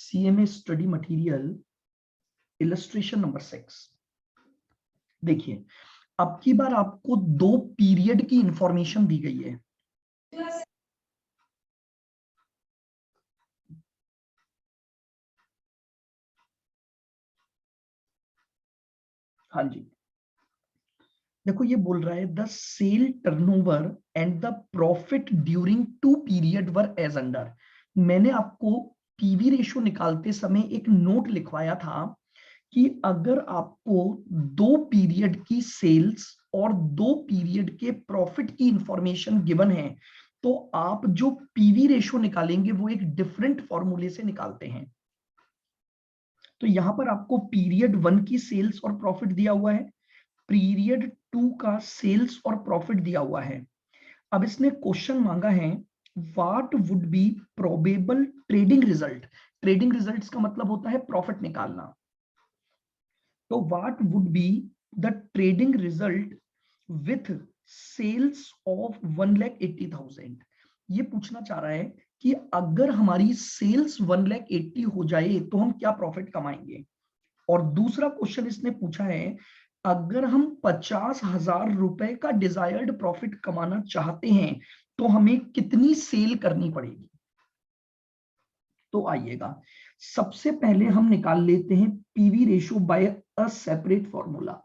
CMA study material illustration number 6। देखिए, अब की बार आपको 2 पीरियड की इंफॉर्मेशन दी गई है। हाँ जी, देखो ये बोल रहा है the sale turnover and the profit during 2 period were as under. मैंने आपको पीवी रेशो निकालते समय एक नोट लिखवाया था कि अगर आपको 2 पीरियड की सेल्स और 2 पीरियड के प्रॉफिट की इंफॉर्मेशन गिवन है तो आप जो पीवी रेशो निकालेंगे वो एक डिफरेंट फॉर्मूले से निकालते हैं। तो यहां पर आपको पीरियड 1 की सेल्स और प्रॉफिट दिया हुआ है, पीरियड 2 का सेल्स और प्रॉफिट दिया हुआ है। अब इसने क्वेश्चन मांगा है what would be probable trading result. Trading results का मतलब होता है प्रॉफिट निकालना। तो what would be the trading result with sales of 1,80,000। ये पूछना चाह रहा है कि अगर हमारी सेल्स 1,80,000 हो जाए तो हम क्या प्रॉफिट कमाएंगे। और दूसरा क्वेश्चन इसने पूछा है अगर हम 50,000 रुपए का डिजायर्ड प्रॉफिट कमाना चाहते हैं तो हमें कितनी सेल करनी पड़ेगी। तो आइएगा, सबसे पहले हम निकाल लेते हैं PV ratio by a separate formula.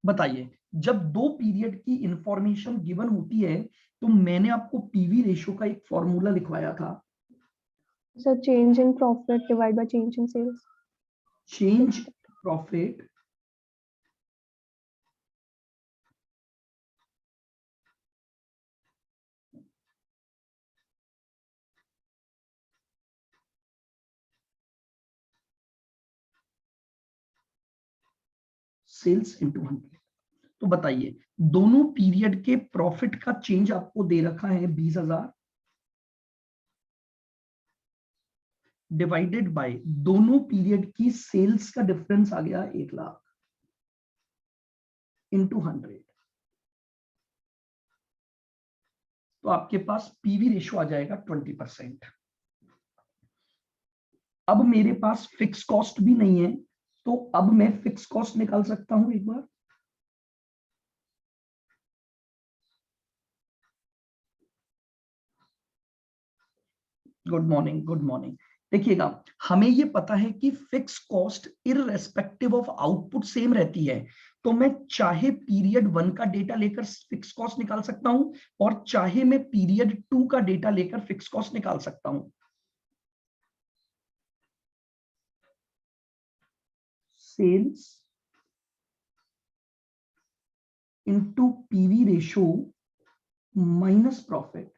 बताइए, जब 2 पीरियड की इंफॉर्मेशन गिवन होती है तो मैंने आपको पीवी रेशो का एक फॉर्मूला लिखवाया था। So change in profit divided by change in sales. Change profit sales into 100। तो बताइए, दोनों पीरियड के प्रॉफिट का चेंज आपको दे रखा है 20,000 डिवाइडेड बाय दोनों पीरियड की सेल्स का डिफरेंस आ गया 1 लाख इंटू 100। तो आपके पास पीवी रेशो आ जाएगा 20%। अब मेरे पास फिक्स कॉस्ट भी नहीं है तो अब मैं फिक्स कॉस्ट निकाल सकता हूं एक बार। Good morning, good morning. देखिएगा, हमें ये पता है कि fix cost irrespective of output same रहती है। तो मैं चाहे पीरियड 1 का डेटा लेकर फिक्स कॉस्ट निकाल सकता हूं और चाहे मैं पीरियड 2 का डेटा लेकर फिक्स कॉस्ट निकाल सकता हूं। Sales into PV ratio minus profit.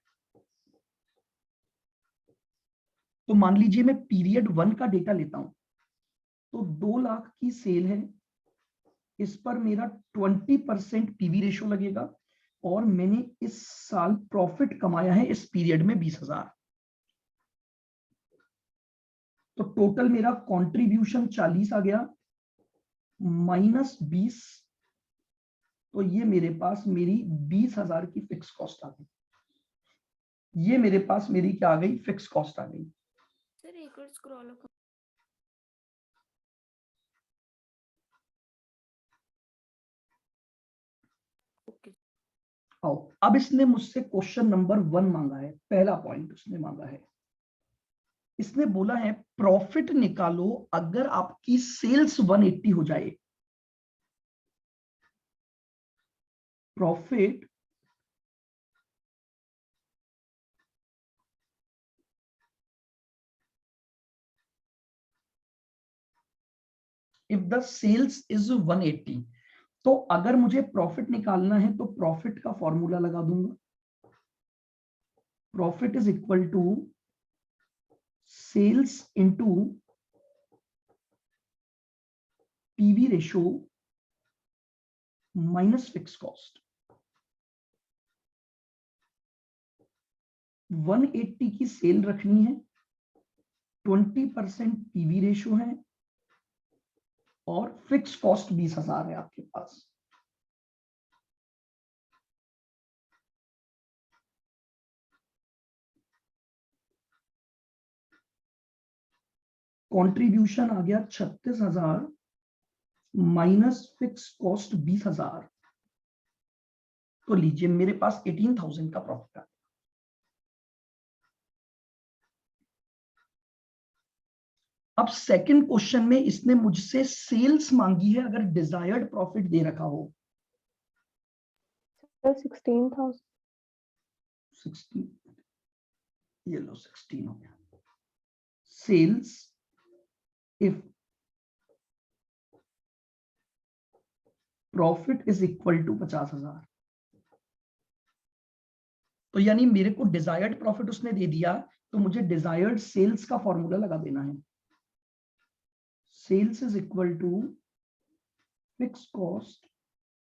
तो मान लीजिए मैं पीरियड 1 का डेटा लेता हूं तो 2 लाख की सेल है, इस पर मेरा 20% पीवी रेशो लगेगा और मैंने इस साल प्रॉफिट कमाया है इस पीरियड में 20,000। तो टोटल मेरा कंट्रीब्यूशन 40 आ गया माइनस 20। तो ये मेरे पास मेरी 20,000 की फिक्स कॉस्ट आ गई। ये मेरे पास मेरी क्या आ गई, फिक्स कॉस्ट आ गई। सर एक और स्क्रॉल ओके। आओ, अब इसने मुझसे क्वेश्चन नंबर 1 मांगा है, पहला पॉइंट उसने मांगा है। इसने बोला है प्रॉफिट निकालो अगर आपकी सेल्स 180 हो जाए। Profit if the sales is 180। तो अगर मुझे प्रॉफिट निकालना है तो प्रॉफिट का फॉर्मूला लगा दूंगा। Profit is equal to sales into PV ratio minus fix cost. 180 की सेल रखनी है, 20% पीवी रेशो है और फिक्स कॉस्ट 20,000 है आपके पास। कंट्रीब्यूशन आ गया 36,000 माइनस फिक्स कॉस्ट 20,000, तो लीजिए मेरे पास 18,000 का प्रॉफिट आ गया। अब सेकंड क्वेश्चन में इसने मुझसे सेल्स मांगी है अगर डिजायर्ड प्रॉफिट दे रखा हो। 16,000 16, ये लो 16 हो गया। Sales if profit is equal to 50,000, तो यानी मेरे को डिजायर्ड प्रॉफिट उसने दे दिया, तो मुझे डिजायर्ड सेल्स का फॉर्मूला लगा देना है। Sales is equal to fix cost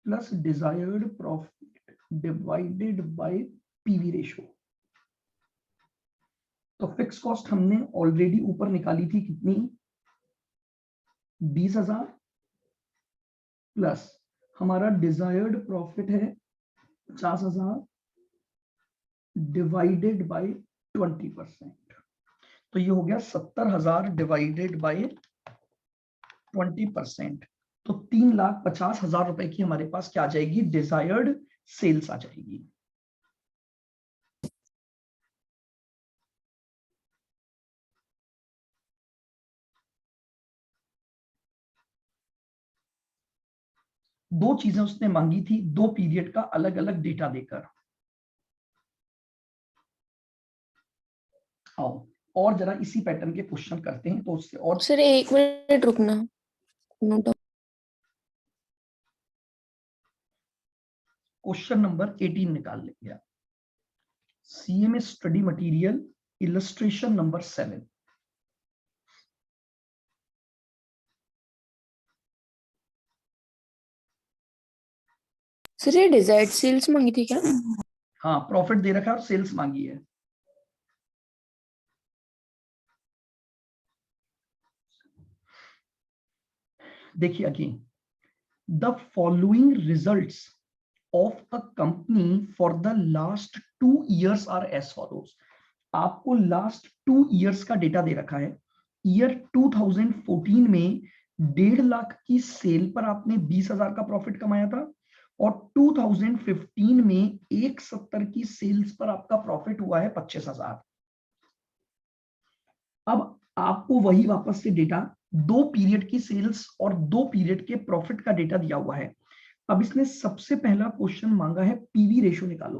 plus desired profit divided by PV ratio. तो फिक्स कॉस्ट हमने ऑलरेडी ऊपर निकाली थी, कितनी? 20,000 प्लस हमारा डिजायर्ड प्रॉफिट है 50,000 डिवाइडेड बाय 20%, तो ये हो गया 70,000 डिवाइडेड बाय 20%, तो 3,50,000 रुपए की हमारे पास क्या आ जाएगी? डिजायर्ड सेल्स आ जाएगी। दो चीजें उसने मांगी थी, दो पीरियड का अलग अलग डेटा देकर। आओ और जरा इसी पैटर्न के क्वेश्चन करते हैं, तो उससे और सर 1 मिनट रुकना, नोट डाउन। क्वेश्चन नंबर 18 निकाल लेंगे। CMA study material illustration number 7। Sir ये डिजायर्ड सेल्स मांगी थी क्या? हाँ, प्रॉफिट दे रखा है और सेल्स मांगी है। देखिए again, the following results of a company for the last 2 years are as follows. आपको लास्ट 2 years का डेटा दे रखा है। ईयर 2014 में 1.5 लाख की सेल पर आपने 20,000 का प्रॉफिट कमाया था, और 2015 में 170 की सेल्स पर आपका प्रॉफिट हुआ है 25,000। अब आपको वही वापस से डेटा, 2 पीरियड की सेल्स और 2 पीरियड के प्रॉफिट का डेटा दिया हुआ है। अब इसने सबसे पहला क्वेश्चन मांगा है पीवी रेशो निकालो।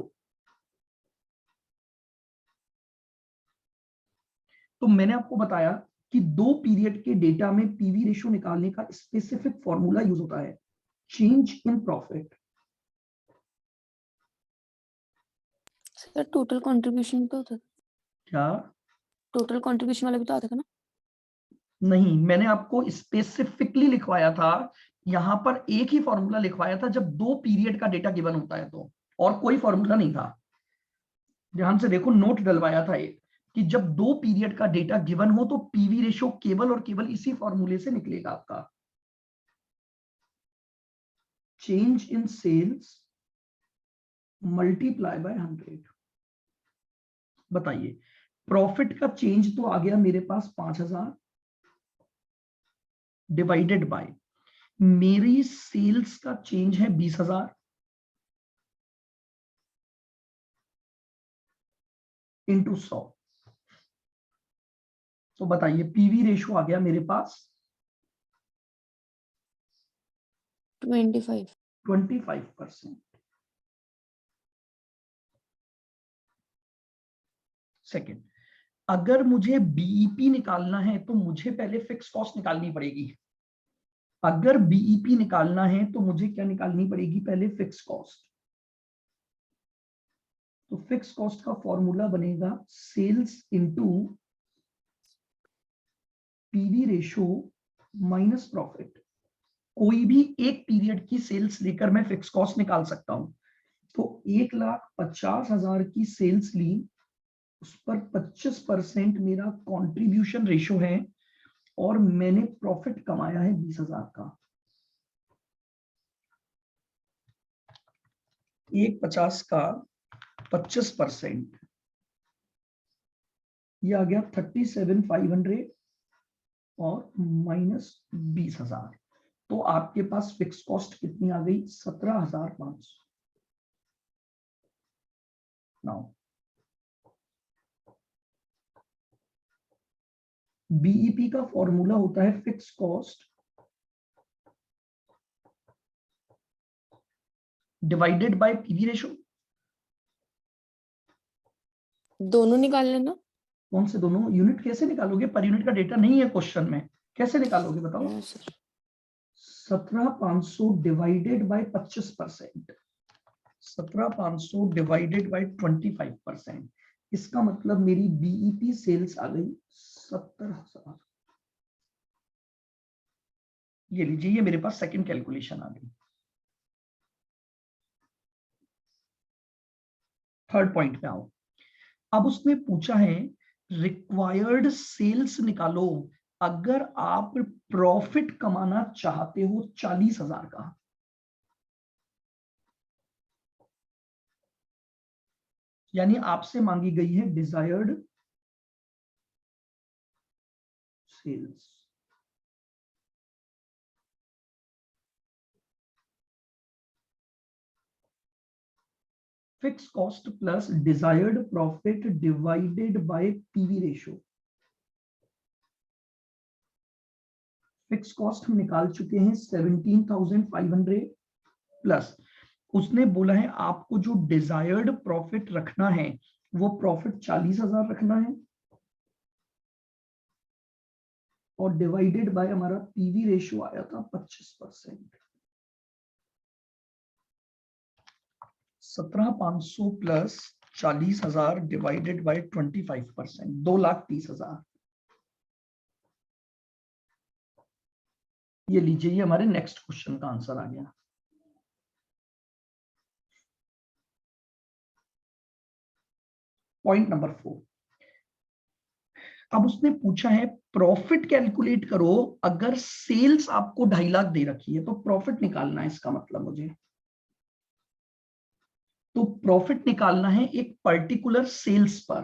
तो मैंने आपको बताया कि 2 पीरियड के डेटा में पीवी रेशो निकालने का स्पेसिफिक फॉर्मूला यूज होता है, change in profit. Sir total contribution तो होता था, क्या? टोटल कंट्रीब्यूशन वाला भी तो आता था ना? नहीं, मैंने आपको स्पेसिफिकली लिखवाया था, यहां पर एक ही फॉर्मूला लिखवाया था जब 2 पीरियड का डेटा गिवन होता है तो, और कोई फॉर्मूला नहीं था। ध्यान से देखो, नोट डलवाया था एक कि जब 2 पीरियड का डेटा गिवन हो तो पीवी रेशो केवल और केवल इसी फॉर्मूले से निकलेगा आपका, change in sales multiply by 100। बताइए, प्रॉफिट का चेंज तो आ गया मेरे पास 5,000 डिवाइडेड बाय मेरी सेल्स का चेंज है 20,000 इंटू 100। तो बताइए पीवी रेशो आ गया मेरे पास 25। 25%। सेकेंड, अगर मुझे बीईपी निकालना है तो मुझे पहले फिक्स कॉस्ट निकालनी पड़ेगी। अगर बीईपी निकालना है तो मुझे क्या निकालनी पड़ेगी? पहले फिक्स कॉस्ट। तो फिक्स कॉस्ट का फॉर्मूला बनेगा sales into PV ratio minus profit. कोई भी एक पीरियड की सेल्स लेकर मैं फिक्स कॉस्ट निकाल सकता हूं। तो 1,50,000 की सेल्स ली, उस पर 25% मेरा कंट्रीब्यूशन रेशो है, और मैंने प्रॉफिट कमाया है 20,000 का। 1,50 का 25%, ये आ गया 37,500, और -20,000, तो आपके पास फिक्स कॉस्ट कितनी आ गई? 17,500। नाउ बीईपी का फॉर्मूला होता है fix cost divided by PV ratio. दोनों निकाल लेना। कौन से दोनों? यूनिट कैसे निकालोगे? पर यूनिट का डेटा नहीं है क्वेश्चन में, कैसे निकालोगे बताओ? हाँ sir. 17,500 divided by 25%, 17,500 divided by 25%, इसका मतलब मेरी बीईपी सेल्स आ गई 70,000। ये लीजिए, ये मेरे पास सेकंड कैलकुलेशन आ गई। थर्ड पॉइंट पे आओ। अब उसने पूछा है रिक्वायर्ड सेल्स निकालो अगर आप प्रॉफिट कमाना चाहते हो 40,000 का। यानी आपसे मांगी गई है desired sales. Fix cost plus desired profit divided by PV ratio. Fix cost हम निकाल चुके हैं 17,500 प्लस उसने बोला है आपको जो डिजायर्ड प्रॉफिट रखना है वो प्रॉफिट 40,000 रखना है और डिवाइडेड बाय हमारा पीवी रेशियो आया था 25%। 17,500 प्लस 40,000 डिवाइडेड बाय 25%, 2,30,000। ये लीजिए, ये हमारे नेक्स्ट क्वेश्चन का आंसर आ गया। Point number 4। अब उसने पूछा है प्रॉफिट कैलकुलेट करो अगर सेल्स आपको 2.5 लाख दे रखी है, तो प्रॉफिट निकालना है। इसका मतलब मुझे तो प्रॉफिट निकालना है एक पर्टिकुलर सेल्स पर,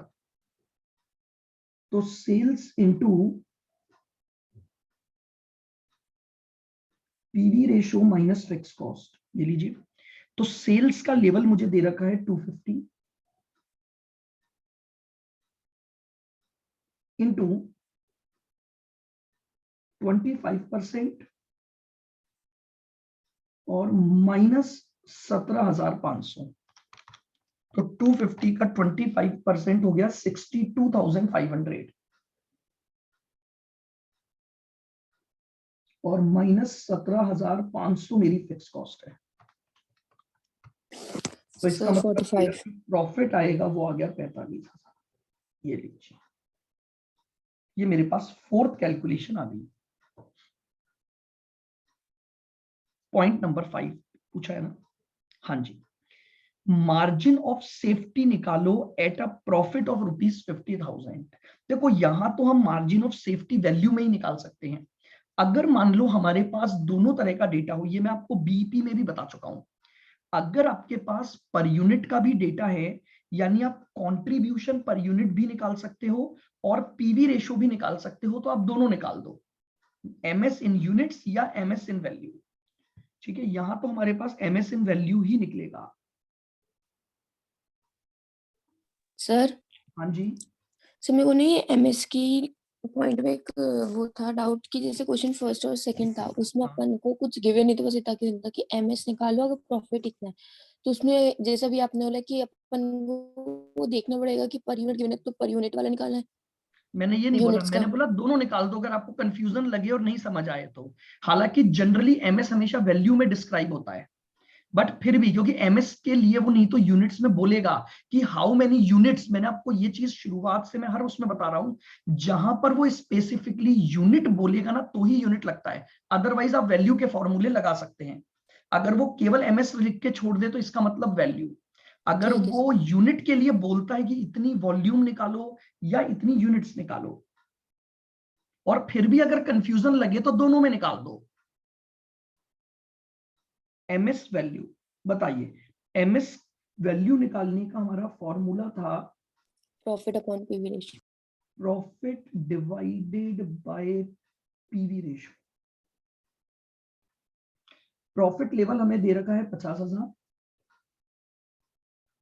तो sales into PV ratio minus fix cost. ये लीजिए, तो सेल्स का लेवल मुझे दे रखा है 250 इंटू 25% और -17,500, तो 250 का 25% हो गया 62,500 और -17,500 मेरी फिक्स कॉस्ट है। तो इसका मतलब 45। प्रॉफिट आएगा वो आ गया 45,000। ये लीजिए, ये मेरे पास फोर्थ कैलकुलेशन आ गई। पॉइंट नंबर 5 पूछा है ना? हाँ जी, मार्जिन ऑफ सेफ्टी निकालो एट अ प्रॉफिट ऑफ ₹50,000। देखो यहां तो हम मार्जिन ऑफ सेफ्टी वैल्यू में ही निकाल सकते हैं। अगर मान लो हमारे पास दोनों तरह का डेटा हो, ये मैं आपको बीईपी में भी बता चुका हूं। अगर आपके पास पर यूनिट का भी डेटा है, यानी आप कंट्रीब्यूशन पर यूनिट भी निकाल सकते हो और पीवी रेशियो भी निकाल सकते हो, तो आप दोनों निकाल दो, एमएस इन यूनिट्स या एमएस इन वैल्यू। ठीक है, यहां तो हमारे पास एमएस इन वैल्यू ही निकलेगा। सर हाँ जी, सर मेरे को नहीं एमएस की पॉइंट में एक वो था डाउट कि जैसे क्वेश्चन फर्स्ट और सेकंड था, उसमें हाँ। अपन को कुछ गिवन नहीं, तो बस इतना क्लियर था कि एमएस निकालो अगर प्रॉफिट इतना है। तो उसमें जैसा भी आपने बोला कि अपन को वो देखना पड़ेगा कि पर यूनिट गिवन है तो पर यूनिट वाला निकालना है मैंने ये नहीं बोला, यूनिट्स का। मैंने बोला दोनों निकाल दो अगर आपको कंफ्यूजन लगे और नहीं समझ आए तो। हालांकि जनरली एमएस हमेशा वैल्यू में डिस्क्राइब होता है, बट फिर भी क्योंकि एमएस के लिए वो नहीं तो यूनिट्स में बोलेगा कि हाउ मेनी यूनिट्स। मैंने आपको ये चीज शुरुआत से मैं हर उसमें बता रहा हूं, जहां पर वो स्पेसिफिकली यूनिट बोलेगा ना तो ही यूनिट लगता है, अदरवाइज आप वैल्यू के फॉर्मूले लगा सकते हैं। अगर वो केवल एमएस लिख के छोड़ दे तो इसका मतलब वैल्यू। अगर ठीक है वो सर। यूनिट के लिए बोलता है कि इतनी वॉल्यूम निकालो या इतनी यूनिट्स निकालो, और फिर भी अगर कंफ्यूजन लगे तो दोनों में निकाल दो। एमएस वैल्यू बताइए, एमएस वैल्यू निकालने का हमारा फॉर्मूला था profit upon PV ratio. Profit divided by PV ratio, profit level हमें दे रखा है 50,000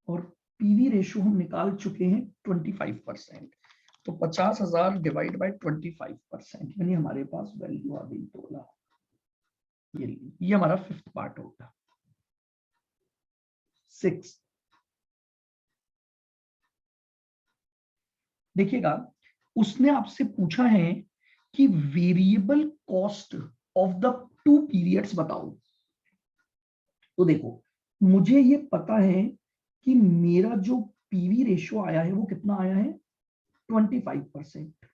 और पीवी रेशो हम निकाल चुके हैं 25%। तो 50,000 डिवाइड बाय 25%, यानी हमारे पास वैल्यू आ गई 2 लाख। ये हमारा फिफ्थ पार्ट होगा। 6 देखिएगा, उसने आपसे पूछा है कि variable cost of the 2 periods बताओ। तो देखो, मुझे ये पता है कि मेरा जो पीवी रेशियो आया है वो कितना आया है 25%।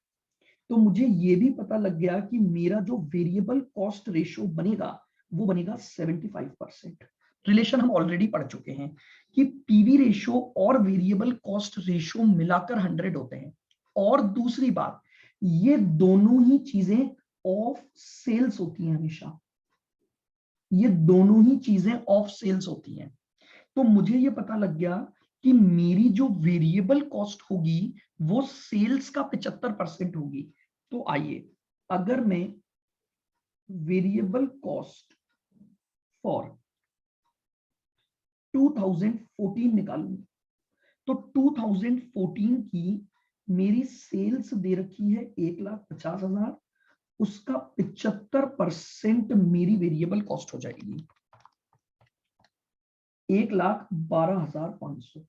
तो मुझे ये भी पता लग गया कि मेरा जो वेरिएबल कॉस्ट रेशियो बनेगा वो बनेगा 75%। रिलेशन हम ऑलरेडी पढ़ चुके हैं कि पीवी रेशियो और वेरिएबल कॉस्ट रेशियो मिलाकर 100 होते हैं। और दूसरी बात, ये दोनों ही चीजें ऑफ सेल्स होती हैं हमेशा, ये दोनों ही चीजें ऑफ सेल्स होती हैं। तो मुझे ये पता लग गया कि मेरी जो वेरिएबल कॉस्ट होगी वो सेल्स का 75% होगी। तो आइए, अगर मैं वेरिएबल कॉस्ट फॉर 2014 निकालूं तो 2014 की मेरी सेल्स दे रखी है 1,50,000, उसका 75% मेरी वेरिएबल कॉस्ट हो जाएगी 1,12,500।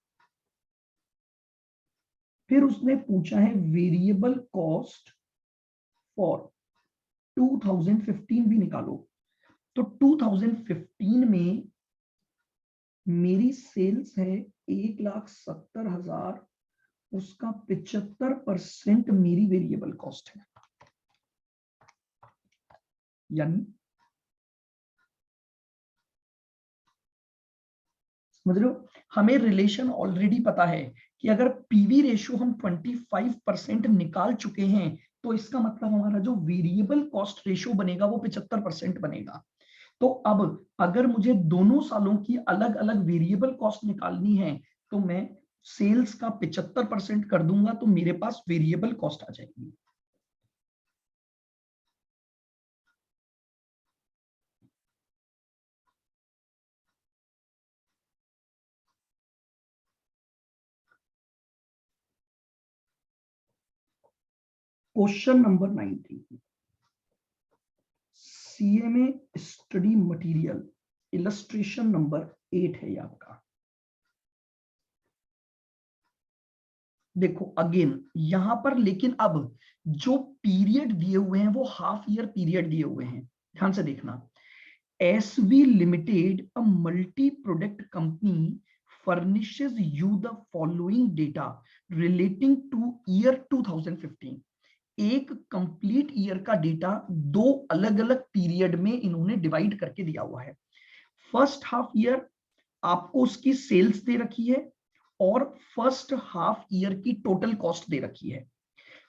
फिर उसने पूछा है वेरिएबल कॉस्ट फॉर 2015 भी निकालो। तो 2015 में मेरी सेल्स है 1,70,000, उसका 75% मेरी वेरिएबल कॉस्ट है। यानी समझ रहे हो, हमें रिलेशन ऑलरेडी पता है कि अगर पीवी रेशियो हम 25% निकाल चुके हैं तो इसका मतलब हमारा जो वेरिएबल कॉस्ट रेशियो बनेगा वो 75% बनेगा। तो अब अगर मुझे दोनों सालों की अलग अलग वेरिएबल कॉस्ट निकालनी है तो मैं सेल्स का 75% कर दूंगा तो मेरे पास वेरिएबल कॉस्ट आ जाएगी। Question number 19, CMA study material illustration number 8 है ये आपका। देखो अगेन यहां पर, लेकिन अब जो पीरियड दिए हुए हैं वो हाफ ईयर पीरियड दिए हुए हैं, ध्यान से देखना। SV limited, a multi product company, furnishes you the following data relating to year 2015। एक कंप्लीट ईयर का डेटा दो अलग अलग पीरियड में इन्होंने डिवाइड करके दिया हुआ है। फर्स्ट हाफ ईयर आपको उसकी सेल्स दे रखी है और फर्स्ट हाफ ईयर की टोटल कॉस्ट दे रखी है।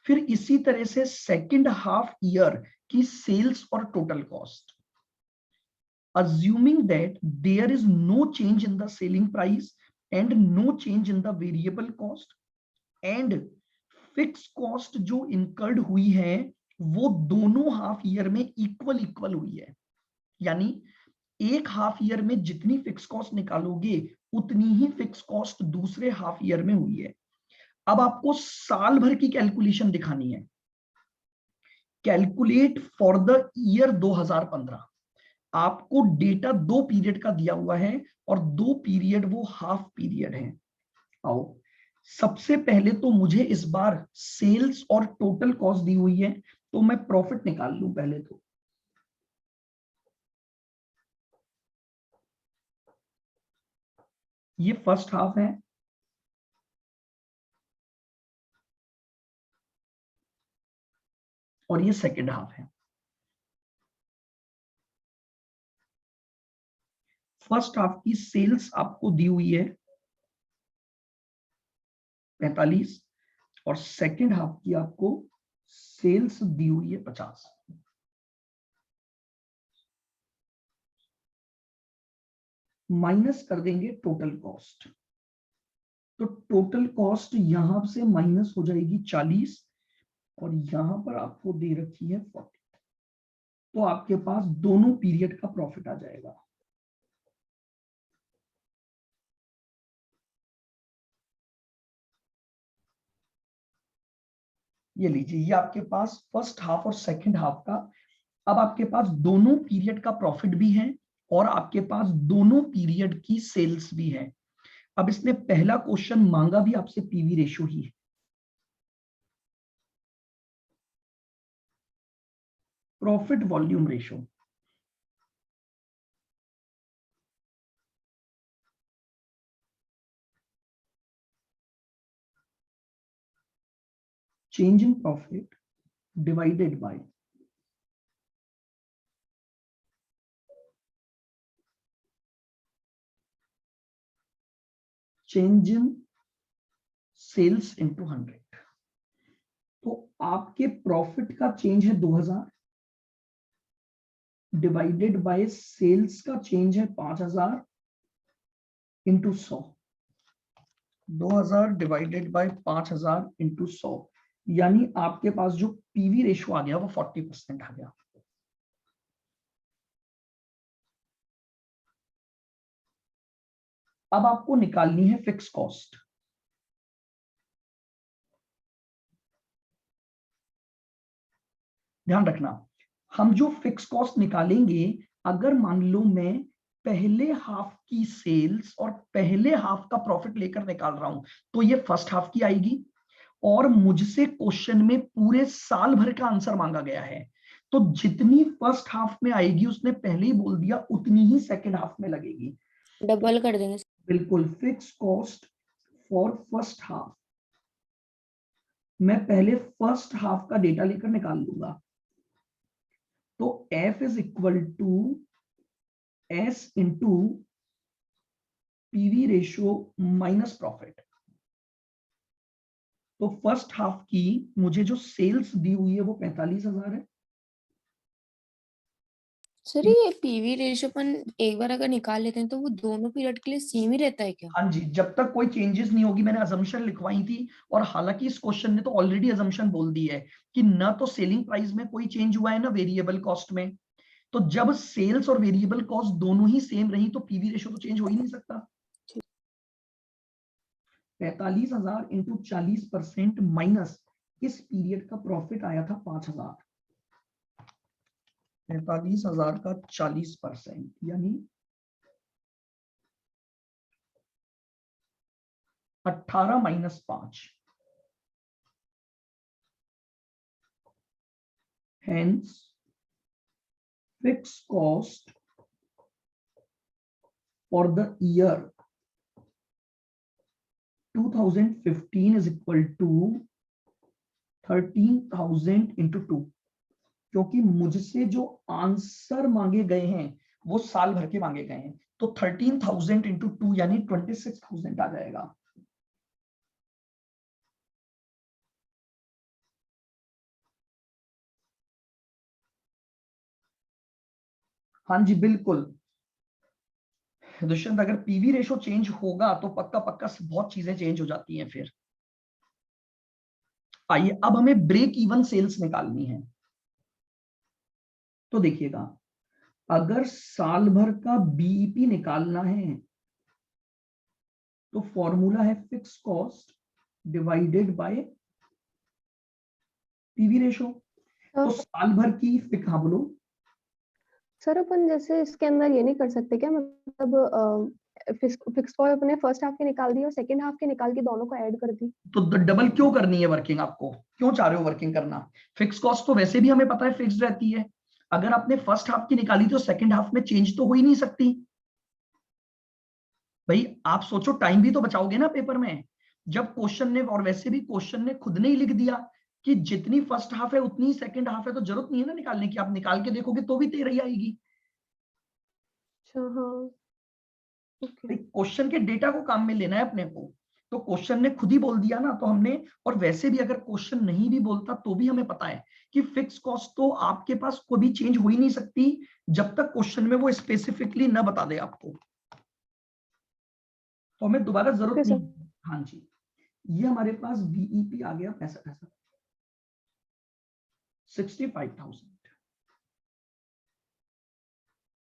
फिर इसी तरह से सेकंड हाफ ईयर की सेल्स और total cost. Assuming that there is no change in the selling price and no change in the variable cost and fixed cost जो incurred हुई है वो दोनों हाफ ईयर में इक्वल हुई है। यानी एक हाफ ईयर में जितनी फिक्स कॉस्ट निकालोगे उतनी ही फिक्स कॉस्ट दूसरे हाफ ईयर में हुई है। अब आपको साल भर की कैलकुलेशन दिखानी है। Calculate for the year 2015। आपको डेटा दो पीरियड का दिया हुआ है और दो पीरियड वो हाफ पीरियड है। आओ, सबसे पहले तो मुझे इस बार सेल्स और टोटल कॉस्ट दी हुई है तो मैं प्रॉफिट निकाल लूं पहले तो। ये फर्स्ट हाफ है और ये सेकंड हाफ है। फर्स्ट हाफ की सेल्स आपको दी हुई है 45 और सेकंड हाफ की आपको सेल्स दी हुई है 50। माइनस कर देंगे टोटल कॉस्ट, तो टोटल कॉस्ट यहां से माइनस हो जाएगी 40 और यहां पर आपको दे रखी है 40। तो आपके पास दोनों पीरियड का प्रॉफिट आ जाएगा। ये लीजिए, ये आपके पास फर्स्ट हाफ और सेकंड हाफ का, अब आपके पास दोनों पीरियड का प्रॉफिट भी है और आपके पास दोनों पीरियड की सेल्स भी है। अब इसने पहला क्वेश्चन मांगा भी आपसे पीवी रेशियो ही है। Profit volume ratio, change in profit divided by change in sales into 100। तो आपके प्रॉफिट का चेंज है 2000 डिवाइडेड बाय सेल्स का चेंज है 5000 इंटू 100। 2000 डिवाइडेड बाय 5000 इंटू 100, यानी आपके पास जो पीवी रेशियो आ गया वो 40% आ गया। अब आपको निकालनी है फिक्स कॉस्ट। ध्यान रखना, हम जो फिक्स कॉस्ट निकालेंगे, अगर मान लो मैं पहले हाफ की सेल्स और पहले हाफ का प्रॉफिट लेकर निकाल रहा हूं, तो ये फर्स्ट हाफ की आएगी। और मुझसे क्वेश्चन में पूरे साल भर का आंसर मांगा गया है, तो जितनी फर्स्ट हाफ में आएगी उसने पहले ही बोल दिया उतनी ही सेकेंड हाफ में लगेगी। डबल कर देंगे। बिल्कुल, fix cost for first half, मैं पहले फर्स्ट हाफ का डेटा लेकर निकाल लूंगा। तो F is equal to S into PV ratio minus profit. तो फर्स्ट हाफ की मुझे जो सेल्स दी हुई है वो 45,000 है। सर ये पीवी रेशियो अपन एक बार अगर निकाल लेते हैं तो वो दोनों पीरियड के लिए सेम ही रहता है क्या? हाँ जी, जब तक कोई चेंजेस नहीं होगी। मैंने अजम्पशन लिखवाई थी, और हालांकि इस क्वेश्चन ने तो ऑलरेडी अजम्पशन बोल दी है कि ना तो सेलिंग प्राइस में कोई चेंज हुआ है ना वेरिएबल कॉस्ट में। तो जब सेल्स और वेरिएबल कॉस्ट दोनों ही सेम रही तो पीवी रेशियो तो चेंज हो ही नहीं सकता। 45,000 इंटू 40% माइनस इस पीरियड का प्रॉफिट आया था 5,000। 45,000 का 40% यानी 18 minus 5, hence fixed cost for the year 2015 is equal to 13,000 into 2, क्योंकि मुझसे जो आंसर मांगे गए हैं वो साल भर के मांगे गए हैं, तो 13,000 into 2 यानी 26,000 आ जाएगा। हाँ जी बिल्कुल दुष्यंत, अगर पीवी रेशो चेंज होगा तो पक्का पक्का बहुत चीजें चेंज हो जाती हैं फिर। आइए अब हमें ब्रेक इवन सेल्स निकालनी है। तो देखिएगा, अगर साल भर का बीईपी निकालना है तो फॉर्मूला है fix cost divided by PV ratio. तो साल भर की हाँ बोलो। सर अपन जैसे इसके अंदर ये नहीं कर सकते क्या, मतलब फिक्स कॉस्ट अपने फर्स्ट हाफ के निकाल दी और सेकंड हाफ के निकाल के दोनों को ऐड कर दी? तो डबल क्यों करनी है वर्किंग? आपको क्यों चाह रहे हो वर्किंग करना? फिक्स कॉस्ट तो वैसे भी हमें पता है फिक्स्ड रहती है। अगर आपने फर्स्ट हाफ की निकाली तो सेकंड हाफ में चेंज तो हो ही नहीं सकती। भाई आप सोचो, टाइम भी तो बचाओगे ना पेपर में। जब क्वेश्चन ने, और वैसे भी क्वेश्चन ने खुद ने ही लिख दिया कि जितनी फर्स्ट हाफ है उतनी ही सेकंड हाफ है, तो जरूरत नहीं है ना निकालने की। आप निकाल के देखोगे तो भी 13 ही आएगी। अच्छा हाँ, ओके। क्वेश्चन के डेटा को काम में लेना है अपने को। तो क्वेश्चन ने खुद ही बोल दिया ना, तो हमने, और वैसे भी अगर क्वेश्चन नहीं भी बोलता तो भी हमें पता है कि फिक्स कॉस्ट तो आपके पास कोई भी चेंज हो ही नहीं सकती जब तक क्वेश्चन में वो स्पेसिफिकली ना बता दे आपको। तो हमें दोबारा जरूरत नहीं। हाँ जी, ये हमारे पास बीईपी आ गया पैसा 65,000।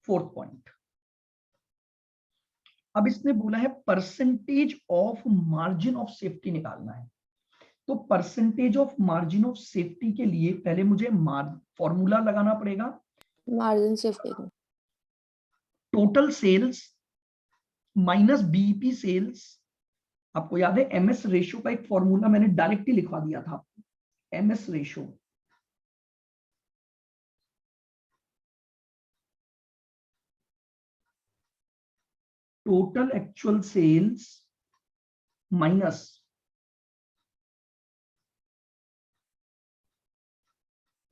फोर्थ पॉइंट, अब इसने बोला है percentage of margin of safety निकालना है। तो percentage of margin of safety के लिए पहले मुझे फॉर्मूला लगाना पड़ेगा, मार्जिन सेफ्टी का total sales minus BEP sales. आपको याद है एमएस रेशियो का एक फॉर्मूला मैंने डायरेक्टली लिखवा दिया था आपको, MS ratio total actual sales minus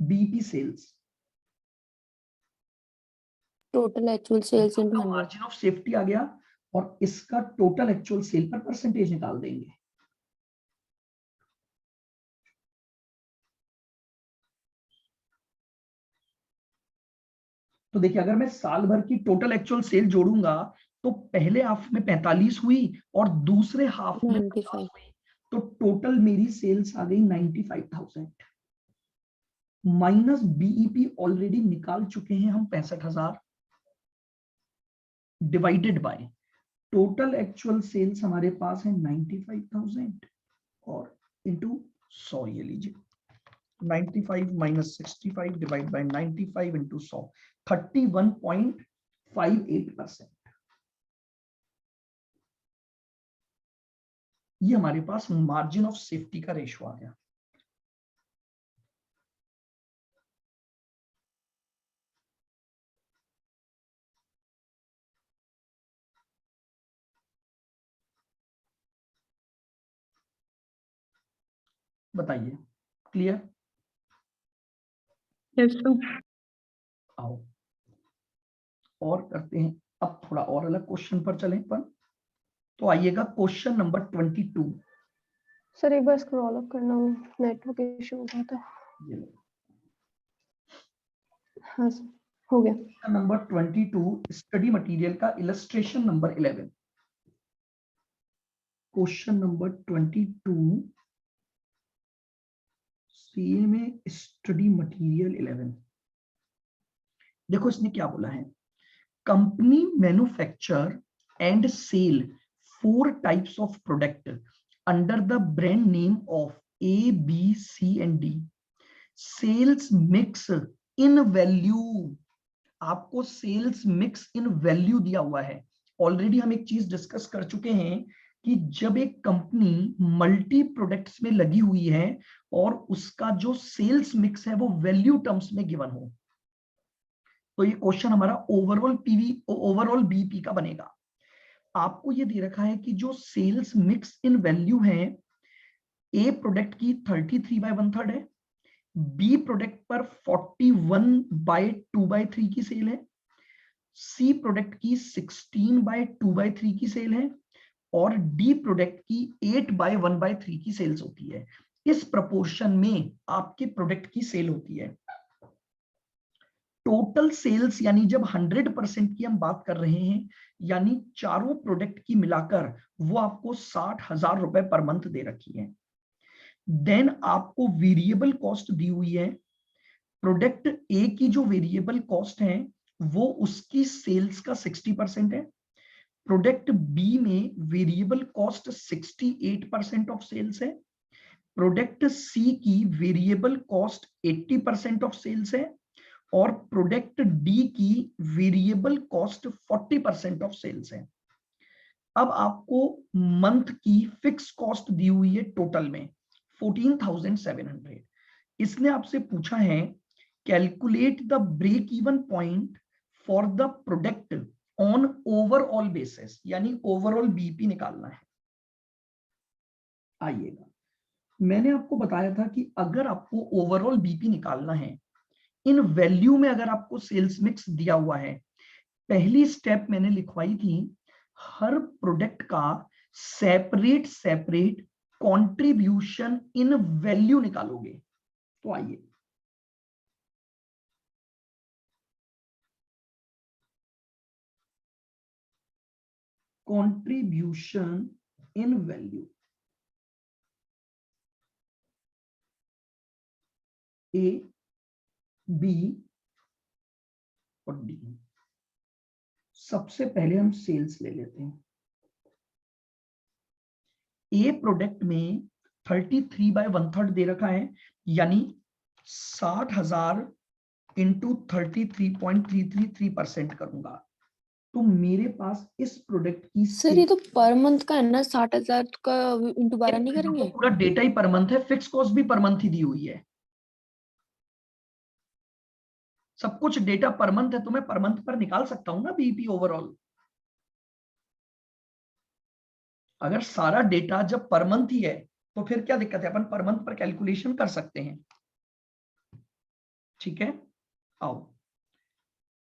BEP sales, total actual sales into 100। Margin of safety आ गया और इसका टोटल एक्चुअल सेल पर परसेंटेज निकाल देंगे। तो देखिए अगर मैं साल भर की टोटल एक्चुअल सेल जोड़ूंगा तो पहले हाफ में 45 हुई और दूसरे हाफ में 50 95 हुई, तो टोटल मेरी सेल्स आ गई 95,000 माइनस बीईपी ऑलरेडी निकाल चुके हैं हम 65,000 divided by total actual sales हमारे पास है 95,000 और इनटू 100, ये लीजिए 95 माइनस 65 डिवाइड बाय 95 इंटू 100, 31.58%। ये हमारे पास मार्जिन ऑफ सेफ्टी का रेशो आ गया। बताइए क्लियर? आओ और करते हैं, अब थोड़ा और अलग क्वेश्चन पर चलें पर। तो आइएगा क्वेश्चन नंबर 22। सर एक बार स्क्रॉल अप करना, नेटवर्क इशू हो रहा था। हाँ सर हो गया। क्वेश्चन नंबर 22 स्टडी मटेरियल का illustration number 11। Question number 22 CA में स्टडी मटेरियल 11। देखो इसने क्या बोला है, company manufacture and sell 4 types of product under the brand name of A B C and D. Sales mix in value, आपको sales mix in value दिया हुआ है। ऑलरेडी हम एक चीज डिस्कस कर चुके हैं कि जब एक कंपनी मल्टी प्रोडक्ट्स में लगी हुई है और उसका जो सेल्स मिक्स है वो वैल्यू टर्म्स में गिवन हो, तो ये क्वेश्चन हमारा ओवरऑल बीपी का बनेगा। आपको ये दे रखा है कि जो सेल्स मिक्स इन वैल्यू है, ए प्रोडक्ट की 33/1/3 है, बी प्रोडक्ट पर 41/2/3 की सेल है, सी प्रोडक्ट की 16/2/3 की सेल है और डी प्रोडक्ट की 8/1/3 की सेल्स होती है। इस प्रपोर्शन में आपके प्रोडक्ट की सेल होती है। टोटल सेल्स यानी जब 100% की हम बात कर रहे हैं, यानी चारों प्रोडक्ट की मिलाकर वो आपको 60,000 रुपए पर मंथ दे रखी है। देन आपको वेरिएबल कॉस्ट दी हुई है। प्रोडक्ट ए की जो वेरिएबल कॉस्ट है वो उसकी सेल्स का 60% है। प्रोडक्ट बी में वेरिएबल कॉस्ट 68% ऑफ सेल्स है। प्रोडक्ट सी की वेरिएबल कॉस्ट 80% ऑफ सेल्स है और प्रोडक्ट डी की वेरिएबल कॉस्ट 40% ऑफ सेल्स है। अब आपको मंथ की फिक्स कॉस्ट दी हुई है टोटल में 14,700। इसने आपसे पूछा है calculate the break even point for the product on overall basis, यानी ओवरऑल बीपी निकालना है। आइएगा, मैंने आपको बताया था कि अगर आपको ओवरऑल बीपी निकालना है, इन वैल्यू में अगर आपको सेल्स मिक्स दिया हुआ है, पहली स्टेप मैंने लिखवाई थी, हर प्रोडक्ट का separate separate contribution in value निकालोगे। तो आइए contribution in value, A B और डी। सबसे पहले हम सेल्स ले लेते हैं। ए प्रोडक्ट में 33/1/3 दे रखा है, यानी 60,000 इंटू 33.333% करूंगा, तो मेरे पास इस प्रोडक्ट की सर ये तो पर मंथ का है ना, 60,000 का इंटू 12 नहीं तो करेंगे? पूरा डेटा ही पर मंथ है, फिक्स कॉस्ट भी पर मंथ ही दी हुई है, सब कुछ डेटा पर मंथ है, तो मैं पर मंथ पर निकाल सकता हूं ना बीईपी ओवरऑल। अगर सारा डेटा जब पर मंथ ही है तो फिर क्या दिक्कत है, अपन पर मंथ पर कैलकुलेशन कर सकते हैं। ठीक है, आओ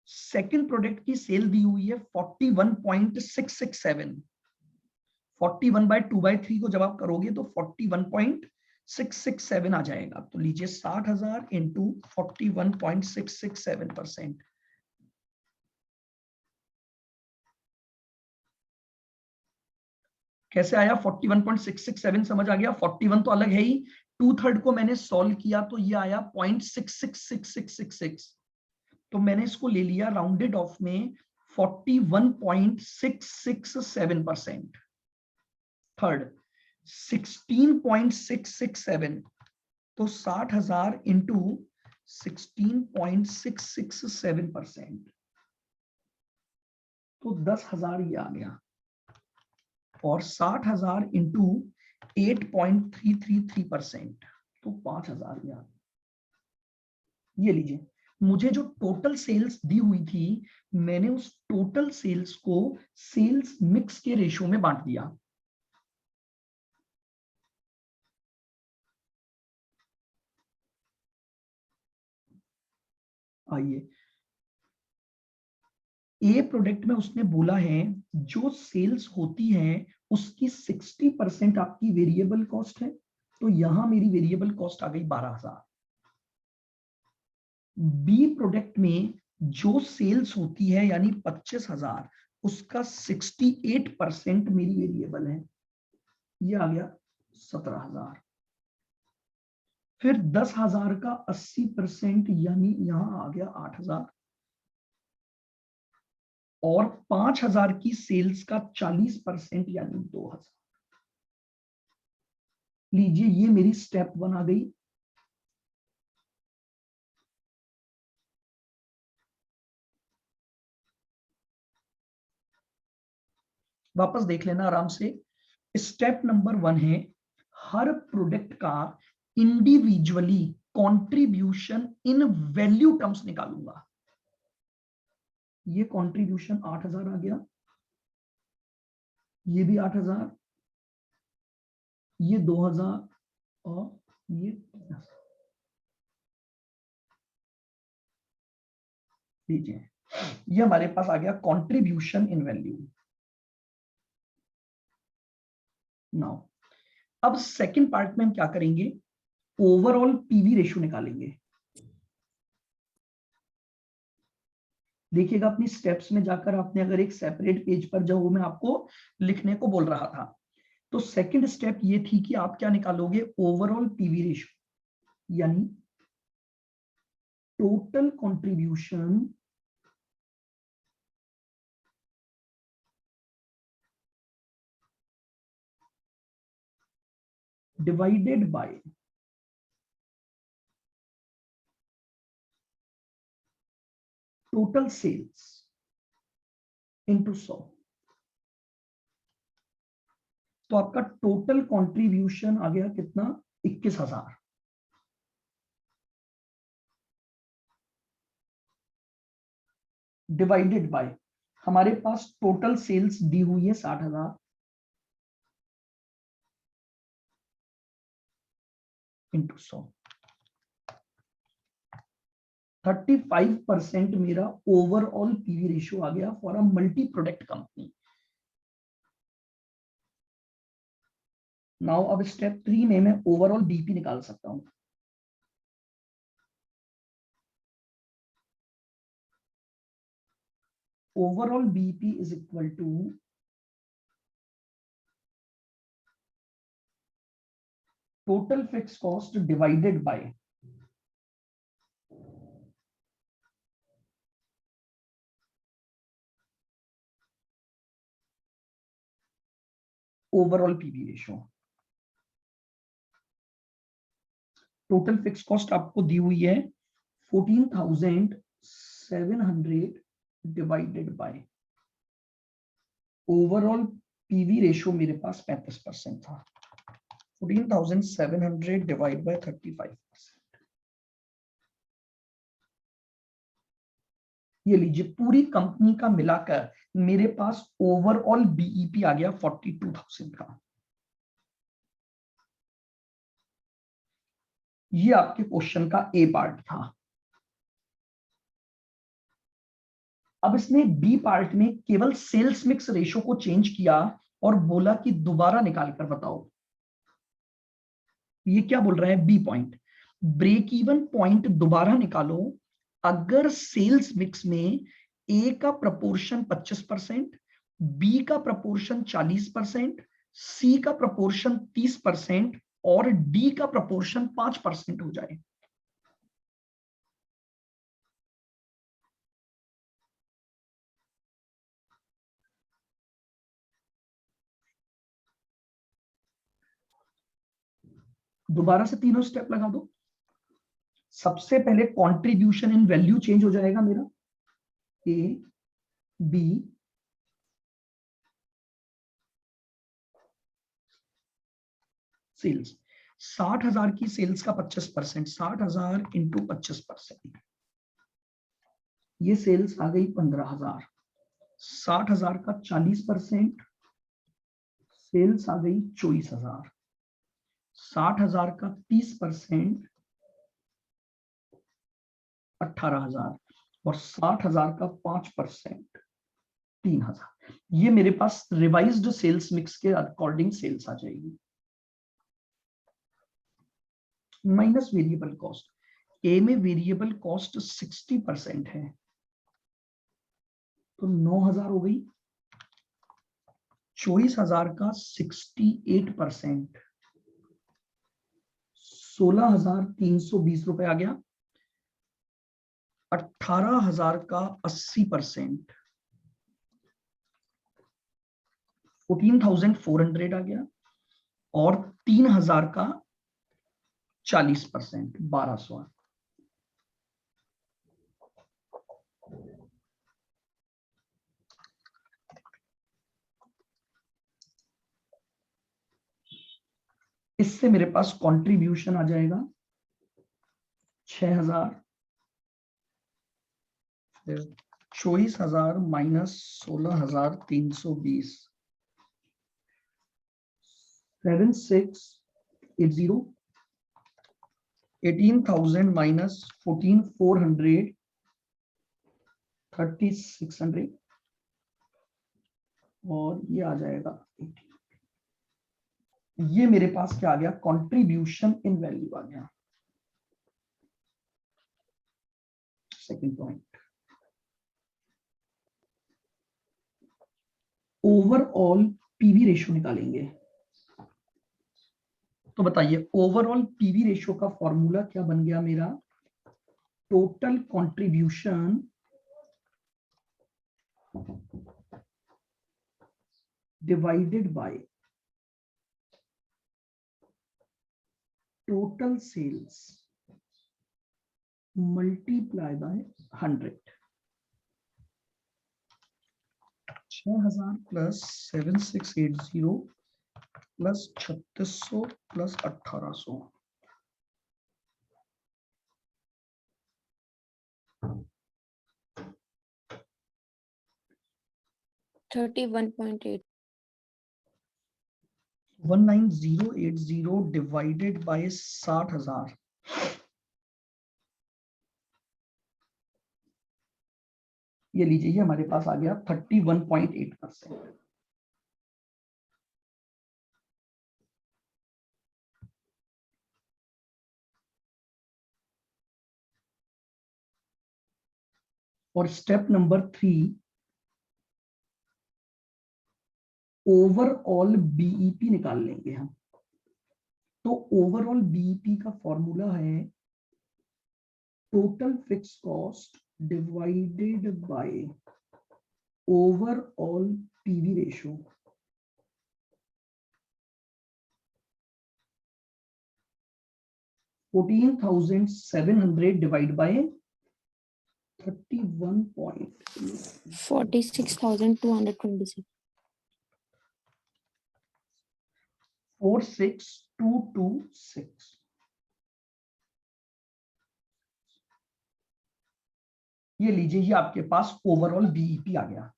सेकंड प्रोडक्ट की सेल दी हुई है 41.667। 41/2/3 को जब आप करोगे तो 41.667 आ जाएगा। तो लीजिए 60,000 इंटू 41.667%। कैसे आया 41.667? समझ आ गया। 41 तो अलग है ही, 2/3 को मैंने सॉल्व किया तो ये आया 0.666666। तो मैंने इसको ले लिया राउंडेड ऑफ में 41.667%। थर्ड 16.667, तो 60,000 इंटू 16.667%, तो 10,000 ये आ गया। और 60,000 इंटू 8.333%, तो 5,000 ये आ गया। ये लीजिए, मुझे जो टोटल सेल्स दी हुई थी, मैंने उस टोटल सेल्स को सेल्स मिक्स के रेशियो में बांट दिया। आइए, ए प्रोडक्ट में उसने बोला है जो सेल्स होती है उसकी 60% आपकी वेरिएबल कॉस्ट है, तो यहां मेरी वेरिएबल कॉस्ट आ गई 12,000। बी प्रोडक्ट में जो सेल्स होती है यानी 25,000, उसका 68% मेरी वेरिएबल है, ये आ गया 17,000। फिर 10,000 का 80% यानी यहां आ गया 8,000। और 5,000 की सेल्स का 40% यानी 2,000। लीजिए, ये मेरी स्टेप 1 आ गई। वापस देख लेना आराम से। स्टेप नंबर 1 है हर प्रोडक्ट का individually contribution in value terms निकालूंगा। ये कंट्रीब्यूशन 8,000 आ गया, ये भी 8,000, ये 2,000 और ये 3,000। लीजिए, ये हमारे पास आ गया कंट्रीब्यूशन इन वैल्यू। नाउ अब सेकंड पार्ट में हम क्या करेंगे, ओवरऑल पीवी रेशियो निकालेंगे। देखिएगा अपनी स्टेप्स में जाकर, आपने अगर एक सेपरेट पेज पर जो मैं आपको लिखने को बोल रहा था, तो सेकंड स्टेप ये थी कि आप क्या निकालोगे, ओवरऑल पीवी रेशियो, यानी total contribution divided by total sales into 100। तो आपका टोटल कंट्रीब्यूशन आ गया कितना, 21,000। डिवाइडेड बाय हमारे पास टोटल सेल्स दी हुई है 60,000 इंटू 100। 35% मेरा ओवरऑल पीवी रेशियो आ गया for a multi product company. Now अब स्टेप 3 में मैं ओवरऑल बीपी निकाल सकता हूं। Overall BP is equal to total fix cost divided by overall PV ratio. Total fix cost आपको दी हुई है 14,700 divided by overall PV ratio मेरे पास 35% था। 14,700 डिवाइड बाय 35%। ये लीजिए पूरी कंपनी का मिलाकर मेरे पास ओवरऑल बीईपी आ गया 42,000 का। ये आपके क्वेश्चन का ए पार्ट था। अब इसने बी पार्ट में केवल सेल्स मिक्स रेशो को चेंज किया और बोला कि दोबारा निकाल कर बताओ। ये क्या बोल रहा है B point, break even point दोबारा निकालो अगर सेल्स मिक्स में ए का प्रपोर्शन 25%, बी का प्रपोर्शन 40%, सी का प्रपोर्शन 30% और डी का प्रपोर्शन 5% हो जाए। दोबारा से तीनों स्टेप लगा दो। सबसे पहले कंट्रीब्यूशन इन वैल्यू चेंज हो जाएगा मेरा, ए बी सेल्स, 60,000 की सेल्स का 25%, 60,000 इंटू 25%, ये सेल्स आ गई 15,000। 60,000 का 40%, सेल्स आ गई 24,000। 60,000 का 30%, 18,000 और 60,000 का 5%, 3,000। ये मेरे पास रिवाइज्ड सेल्स मिक्स के अकॉर्डिंग सेल्स आ जाएगी। माइनस वेरिएबल कॉस्ट, ए में वेरिएबल कॉस्ट 60% है तो 9,000 हो गई। 24,000 का 68%, 16,320 रुपए आ गया। 18,000 का 80%, 14,400 आ गया और 3,000 का 40%, 1,200। इससे मेरे पास कंट्रीब्यूशन आ जाएगा 6,000, 24,000 माइनस 16,320, 7,680, 18,000 माइनस 14,400, 3,600 और ये आ जाएगा 80। ये मेरे पास क्या आ गया, कंट्रीब्यूशन इन वैल्यू आ गया। Second point, overall PV ratio निकालेंगे। तो बताइए ओवरऑल पीवी रेशियो का फॉर्मूला क्या बन गया मेरा, total contribution divided by total sales multiply by 100। 6,000 plus 7,680 plus 3,600 plus 1,800, 31.8 19080 divided by 60,000, ये लीजिए ये हमारे पास आ गया 31.8%। और स्टेप नंबर 3, ओवरऑल बीईपी निकाल लेंगे हम। तो ओवरऑल बीईपी का फॉर्मूला है total fix cost divided by overall PV ratio. 14,700 divide by 31. 46,226. 46226. ये लीजिए, ये आपके पास ओवरऑल बीईपी आ गया।